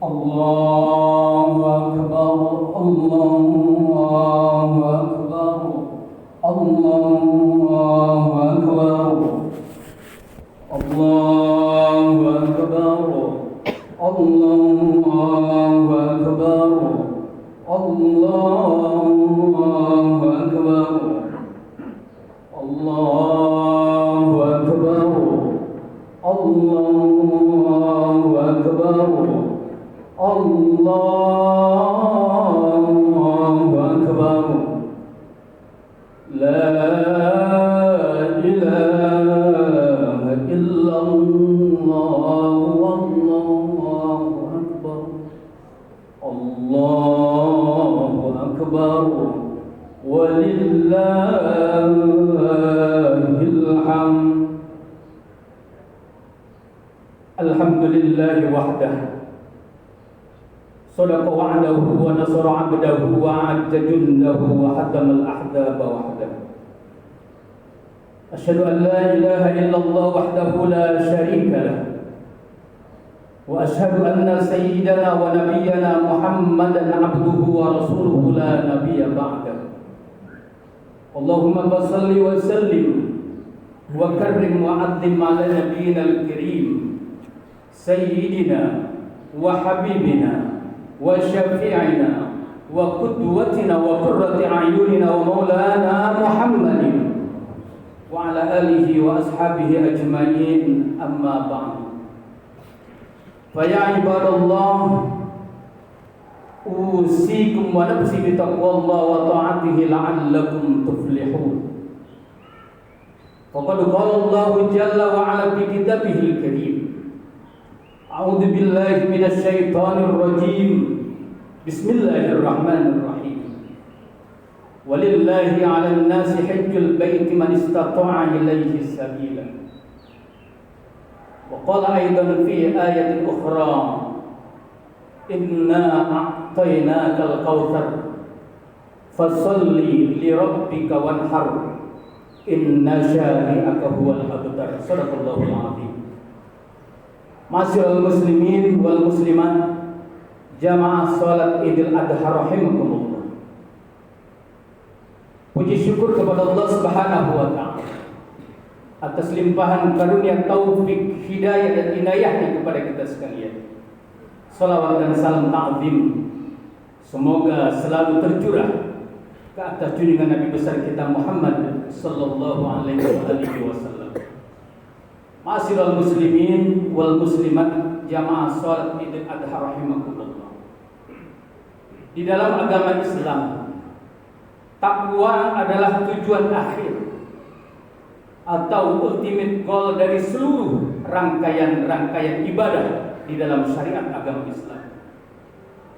Allahu Akbar, Allahu Akbar, Allahu Akbar, Allahu Akbar, Allahu Akbar, Allahu Akbar, Allahu Akbar, Allahu Akbar, Allahu Akbar, La ilaha illallah, Wallahu Akbar, Allahu Akbar, Walillahil hamd. Alhamdulillahi wahdah, sadaqa wa'dahu wa nasara 'abdahu wa 'azza jundahu wa hadamal ahzaba wahdahu. Asyhadu an la ilaha illallah wahdahu la syarika lah. Wa asyhadu anna sayyidana wa nabiyyana Muhammadan 'abduhu wa rasuluhu la nabiyya ba'dahu. Allahumma shalli wa sallim wa karrim wa 'azzim 'ala nabiyyinal karim sayyidina wa habibina wa syafi'ina wa qudwatina wa qurrati a'yunina wa maulana Muhammadin wa ala alihi wa ashabihi ajma'in, amma ba'du. Fa ya ibadallah, usikum wa nafsi bi taqwallah wa ta'atihi la'allakum tuflihun. Faqad qala Allah jalla wa 'ala fi kitabihil karim, A'udzu billahi minasy syaithanir rajim. Bismillahirrahmanirrahim. Walillahi 'alan nasi hajjul baiti man istata'a ilaihi sabila. Wa qala aidan fi ayatin ukhra, Inna a'tainakal kautsar fasholli li rabbika wanhar inna syani'aka huwal abtar. Shadaqallahul 'azim. Masyaallah muslimin wal muslimat, jamaah salat Idul Adha rahimakumullah. Puji syukur kepada Allah Subhanahu wa taala atas limpahan karunia taufik, hidayah dan inayahnya kepada kita sekalian. Salawat dan salam ta'zim semoga selalu tercurah ke atas junjungan Nabi besar kita Muhammad sallallahu alaihi wasallam. Ma'asyiral muslimin wal muslimat, jamaah salat Idul Adha rahimakumullah. Di dalam agama Islam, takwa adalah tujuan akhir atau ultimate goal dari seluruh rangkaian-rangkaian ibadah di dalam syariat agama Islam,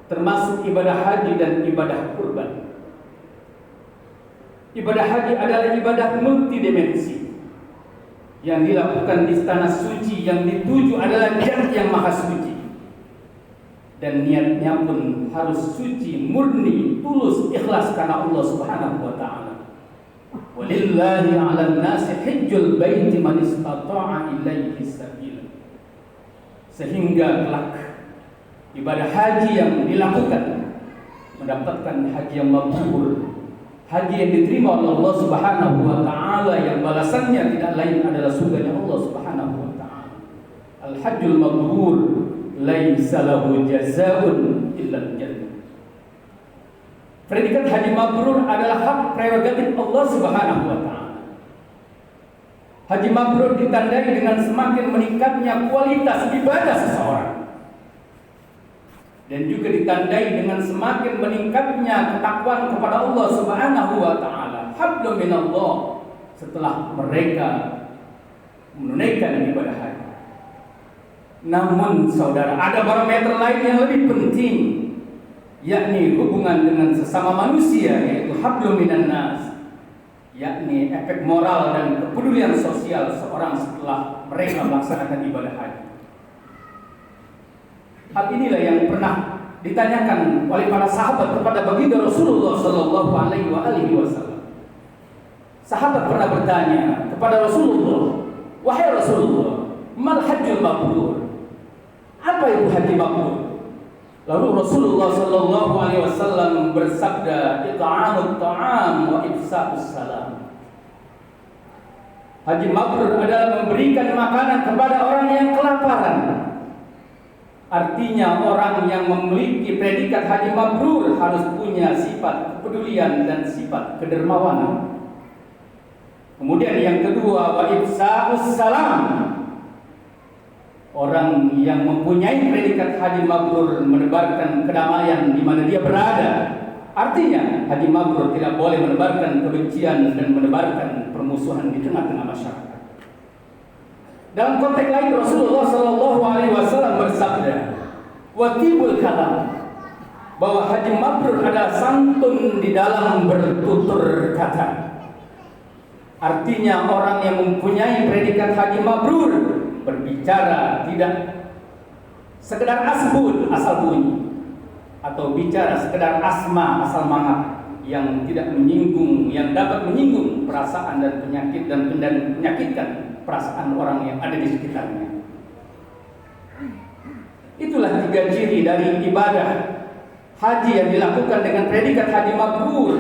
termasuk ibadah haji dan ibadah kurban. Ibadah haji adalah ibadah multidimensi yang dilakukan di tanah suci, yang dituju adalah Zat yang maha suci, dan niatnya pun harus suci, murni, tulus, ikhlas karena Allah Subhanahu wa taala. Walillahi 'alan nasi hajjul baiti man istata'a ilaihi sabila. Sehingga kelak ibadah haji yang dilakukan mendapatkan haji yang mabrur, haji yang diterima oleh Allah Subhanahu wa taala, yang balasannya tidak lain adalah surganya Allah Subhanahu wa taala. Al-hajjul mabrur laisa lahu jazaa'un illa al-jannah. Predikat haji mabrur adalah hak prerogatif Allah Subhanahu wa taala. Haji mabrur ditandai dengan semakin meningkatnya kualitas ibadah seseorang, dan juga ditandai dengan semakin meningkatnya ketakwaan kepada Allah Subhanahu wa taala. Hablum minallah, setelah mereka menunaikan ibadah haji. Namun saudara, ada barometer lain yang lebih penting, yakni hubungan dengan sesama manusia, yaitu hablum minan nas, yakni efek moral dan kepedulian sosial seorang setelah mereka melaksanakan ibadah haji. Hal inilah yang pernah ditanyakan oleh para sahabat kepada baginda Rasulullah sallallahu alaihi wasallam. Sahabat pernah bertanya kepada Rasulullah, "Wahai Rasulullah, mal hajjul mabrur?" Apa itu haji mabrur? Lalu Rasulullah sallallahu alaihi wasallam bersabda, "It'amut ta'am wa ifsa'us salam." Haji mabrur adalah memberikan makanan kepada orang yang kelaparan. Artinya orang yang memiliki predikat haji mabrur harus punya sifat kepedulian dan sifat kedermawanan. Kemudian yang kedua, wa ifsa'us salam. Orang yang mempunyai predikat haji mabrur menebarkan kedamaian di mana dia berada. Artinya haji mabrur tidak boleh menebarkan kebencian dan menebarkan permusuhan di tengah-tengah masyarakat. Dalam konteks lain Rasulullah sallallahu alaihi wasallam bersabda, "Watibul kalam," bahwa haji mabrur adalah santun di dalam bertutur kata. Artinya orang yang mempunyai predikat haji mabrur berbicara tidak sekedar asbun asal bunyi, atau bicara sekedar asma asal mangap, yang tidak menyinggung, yang dapat menyinggung perasaan dan penyakit dan menyakitkan perasaan orang yang ada di sekitarnya. Itulah 3 ciri dari ibadah haji yang dilakukan dengan predikat haji mabrur.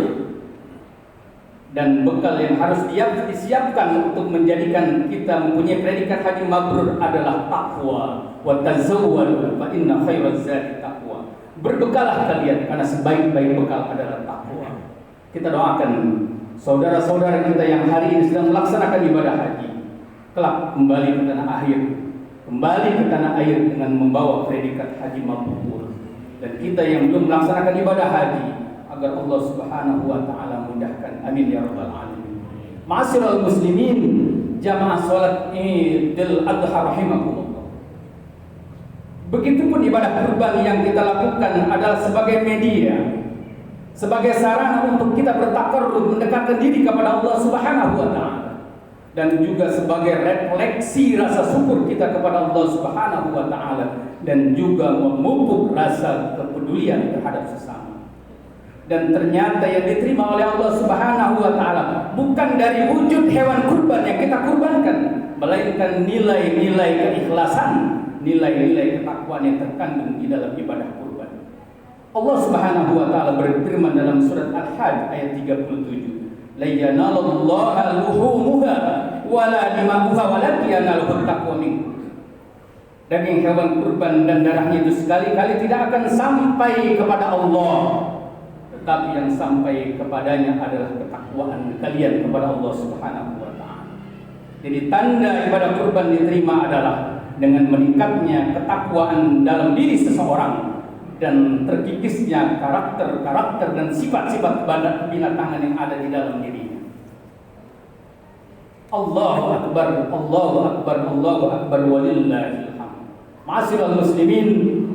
Dan bekal yang harus disiapkan untuk menjadikan kita mempunyai predikat haji mabrur adalah takwa. Wa tazawwadu fa inna khairaz zadi taqwa. Berbekalah kalian karena sebaik-baik bekal adalah takwa. Kita doakan saudara-saudara kita yang hari ini sedang melaksanakan ibadah haji, kelak kembali ke tanah air, kembali ke tanah air dengan membawa predikat haji mabrur. Dan kita yang belum melaksanakan ibadah haji, agar Allah Subhanahu wa taala mudahkan. Amin ya rabbal alamin. Ma'asyiral muslimin, jamaah salat Idul Adha rahimakumullah. Begitupun ibadah kurban yang kita lakukan adalah sebagai media, sebagai sarana untuk kita bertakarrub, mendekatkan diri kepada Allah Subhanahu wa taala, dan juga sebagai refleksi rasa syukur kita kepada Allah Subhanahu wa taala, dan juga memupuk rasa kepedulian terhadap sesama. Dan ternyata yang diterima oleh Allah Subhanahu wa taala bukan dari wujud hewan kurban yang kita kurbankan, melainkan nilai-nilai keikhlasan, nilai-nilai ketakwaan yang terkandung di dalam ibadah kurban. Allah Subhanahu wa taala berfirman dalam surat Al-Hajj ayat 37, "La yanalallaha luhumuha wala dima'uha walakin yanaluhut taqwa minkum." Daging hewan kurban dan darahnya itu sekali-kali tidak akan sampai kepada Allah, tetapi yang sampai kepadanya adalah ketakwaan kalian kepada Allah Subhanahu wa taala. Jadi tanda ibadah kurban diterima adalah dengan meningkatnya ketakwaan dalam diri seseorang dan terkikisnya karakter-karakter dan sifat-sifat kebinatangan yang ada di dalam dirinya. Allahu akbar, Allahu akbar, Allahu akbar walillahil hamd. Ma'asyiral muslimin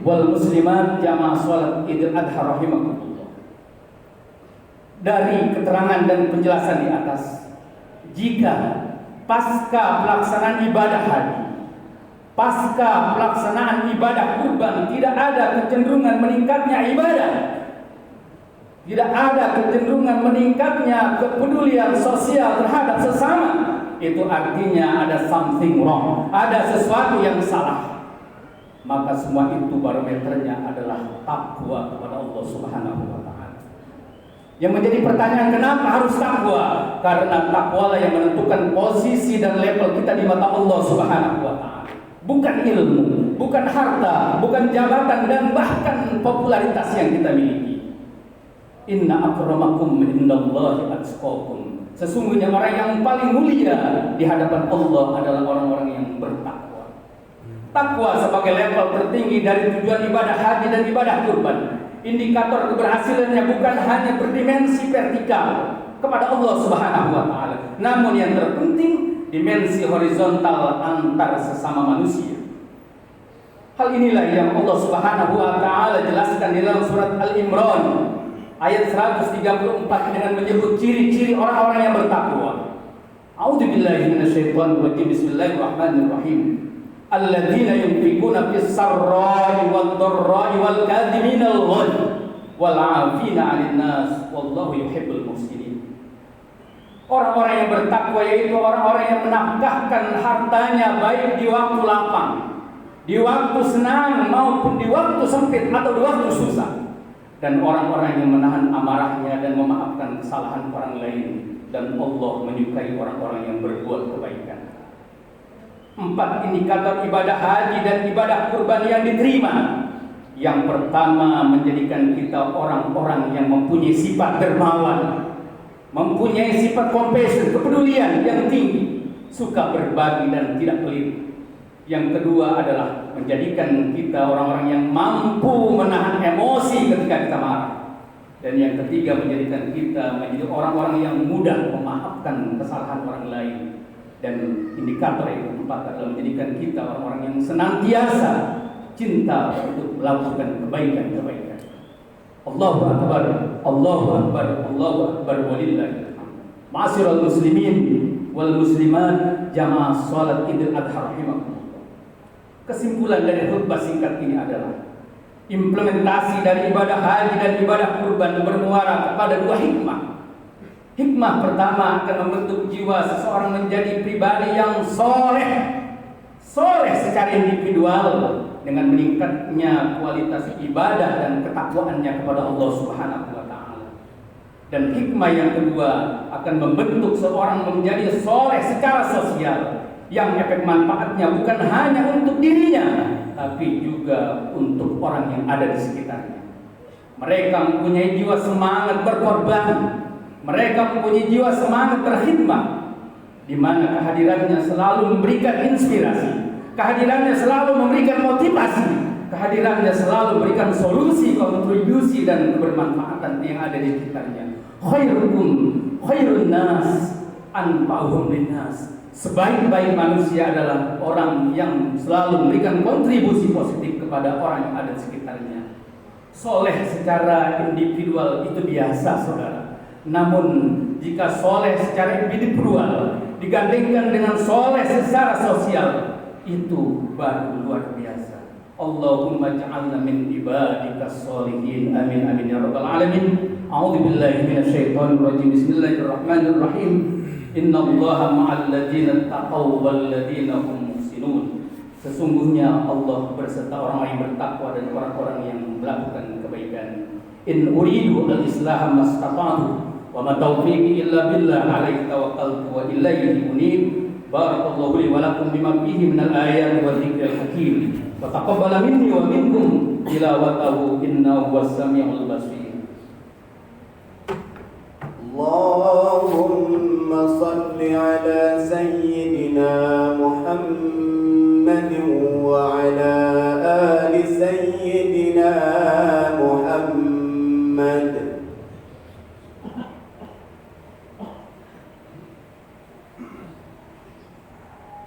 wal muslimat, jamaah salat Idul Adha rahimakumullah. Dari keterangan dan penjelasan di atas, jika pasca pelaksanaan ibadah haji, pasca pelaksanaan ibadah kurban tidak ada kecenderungan meningkatnya ibadah, tidak ada kecenderungan meningkatnya kepedulian sosial terhadap sesama, itu artinya ada something wrong, ada sesuatu yang salah. Maka semua itu barometernya adalah takwa kepada Allah Subhanahu wa taala. Yang menjadi pertanyaan, kenapa harus takwa? Karena takwa lah yang menentukan posisi dan level kita di mata Allah Subhanahu wa taala. Bukan ilmu, bukan harta, bukan jabatan, dan bahkan popularitas yang kita miliki. Inna akramakum indallahi atqakum. Sesungguhnya orang yang paling mulia di hadapan Allah adalah orang-orang yang bertakwa. Takwa sebagai level tertinggi dari tujuan ibadah haji dan ibadah kurban. Indikator keberhasilannya bukan hanya berdimensi vertikal kepada Allah Subhanahu wa taala, namun yang terpenting dimensi horizontal antar sesama manusia. Hal inilah yang Allah Subhanahu wa taala jelaskan di dalam surat Al-Imran ayat 134 dengan menyebut ciri-ciri orang-orang yang bertakwa. A'udzubillahi minasyaitonir rajim. Bismillahirrahmanirrahim. Alladzina yunfiquna fis sarra'i wad dharra'i wal kadhiminal ghaidh wal 'afina 'anil nas wallahu yuhibbul muhsinin. Orang-orang yang bertakwa yaitu orang-orang yang menafkahkan hartanya baik di waktu lapang di waktu senang maupun di waktu sempit atau di waktu susah. Dan orang-orang yang menahan amarahnya dan memaafkan kesalahan orang lain. Dan Allah menyukai orang-orang yang berbuat kebaikan. 4 indikator ibadah haji dan ibadah kurban yang diterima. Yang pertama, menjadikan kita orang-orang yang mempunyai sifat dermawan, mempunyai sifat compassion, kepedulian yang tinggi, suka berbagi dan tidak pelit. Yang kedua adalah menjadikan kita orang-orang yang mampu menahan emosi ketika kita marah. Dan yang ketiga, menjadikan kita menjadi orang-orang yang mudah memaafkan kesalahan orang lain. Dan indikator yang keempat adalah menjadikan kita orang-orang yang senantiasa cinta untuk melakukan kebaikan-kebaikan. Allahu Akbar, Allahu Akbar, Allahu Akbar, walillahil hamd. Ma'asyiral muslimin wal muslimat, jamaah salat Idul Adha rahimakumullah. Kesimpulan dari khutbah singkat ini adalah implementasi dari ibadah haji dan ibadah kurban bermuara kepada 2 hikmah. Hikmah pertama akan membentuk jiwa seseorang menjadi pribadi yang soleh secara individual dengan meningkatnya kualitas ibadah dan ketakwaannya kepada Allah Subhanahu wa taala. Dan hikmah yang kedua akan membentuk seorang menjadi soleh secara sosial yang efek manfaatnya bukan hanya untuk dirinya tapi juga untuk orang yang ada di sekitarnya. Mereka mempunyai jiwa semangat berkorban. Mereka mempunyai jiwa semangat berkhidmat, di mana kehadirannya selalu memberikan inspirasi, kehadirannya selalu memberikan motivasi, kehadirannya selalu memberikan solusi, kontribusi dan kebermanfaatan yang ada di sekitarnya. Khairukum khairun nas anfa'uhum linnas. Sebaik-baik manusia adalah orang yang selalu memberikan kontribusi positif kepada orang yang ada di sekitarnya. Soleh secara individual itu biasa, saudara. Namun jika soleh secara individual digandingkan dengan soleh secara sosial, itu baru luar biasa. Allahumma ja'alna min ibadika sholihin. Amin amin ya rabbal alamin. A'udzu billahi minasyaitonir rajim. Bismillahirrahmanirrahim. Innallaha ma'al ladzina taqaw wal ladzina hum muhsinun. Sesungguhnya Allah berserta orang yang bertakwa dan orang-orang yang melakukan kebaikan. In uridu al-islaha mastata'tu wa ma taufiqi illa billah, alaihi tawakkaltu wa ilaihi unib. Barakallahu li wa lakum bima fihi minal ayati wa dzikril hakim. Wa taqabbala minni wa minkum tilawatahu innahu huwas samiul basir. Allahumma salli ala sayyidina Muhammadin wa ala ali sayyidina Muhammad.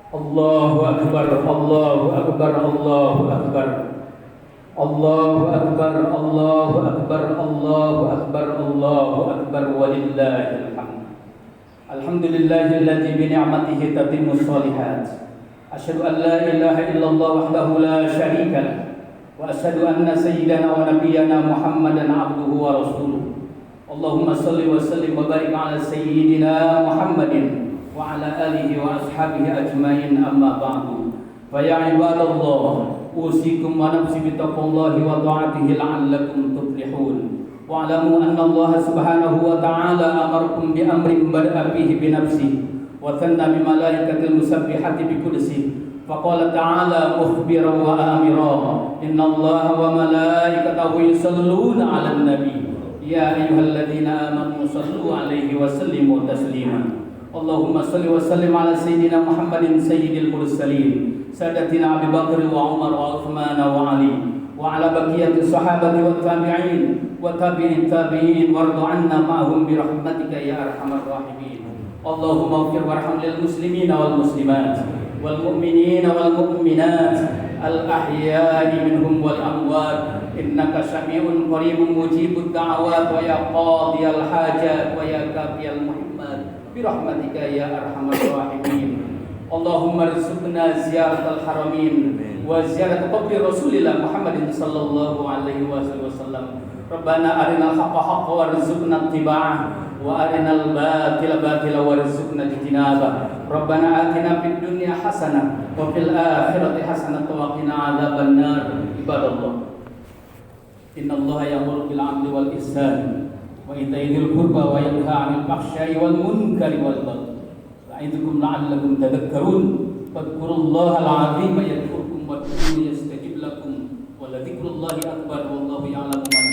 Allahu Akbar, Allahu Akbar, Allahu Akbar. Allahu Akbar, Allahu Akbar, Allahu Akbar, Allahu Akbar, walillahil hamd. Alhamdulillahilladzi bi ni'matihi tatimmus shalihat. Asyhadu an la ilaha illallah wahdahu la syarika lah. Wa asyhadu anna sayyidana wa nabiyyana Muhammadan abduhu wa rasuluh. Allahumma shalli wa sallim wa barik ala sayyidina Muhammadin wa ala alihi wa ashabihi ajmain, amma ba'du. Fa ya ibadallah, usikum wa nafsi bittaqwallahi wa ta'atihi la'allakum tuflihun. Wa'lamu anna Allah subhanahu wa ta'ala amarakum bi amrin bada'a fihi bi nafsihi wa thanna bi malaikatil musabbihati bi qudsihi. Faqala ta'ala mukhbiran wa amira, inna Allah wa malaikatahu yusalluna 'alan nabi. Ya ayyuhalladzina amanu sallu 'alaihi wa sallimu taslima. Allahumma salli wa sallim ala sayyidina Muhammadin sayyidil mursalin, sadatina Abi Bakr wa Umar wa Uthman wa Ali, wa ala baqiyati sahabati wa tabi'in wa tabi'in tabi'in warḍa 'anna ma'hum bi rahmatika ya arhamar rahimin. Allahumma ighfir warham lil muslimina wal muslimat wal mu'minina wal mu'minat al ahya'i minhum wal amwat, innaka sami'un qaribun mujibud da'awat wa ya qadiyal hajat wa ya kafiyal muhimmat birahmatika ya arhamar rahimin. Allahumma rizqna ziyaratal haramin wa ziyarat qabri Rasulillah Muhammadin sallallahu alaihi wasallam. Rabbana arinal haqqa haqqa warzuqna ittiba'ah وأرنا الباطل باطلا وارزقنا اجتنابه ربنا آتنا في الدنيا حسنة وفي الآخرة حسنة وقنا عذاب النار عباد الله إن الله يأمر بالعدل والإحسان وإيتاء ذي القربى وينهى عن الفحشاء والمنكر والبغي يعظكم لعلكم تذكرون فاذكروا الله العظيم يذكركم وادعوه يستجب لكم ولذكر الله أكبر والله يعلم ما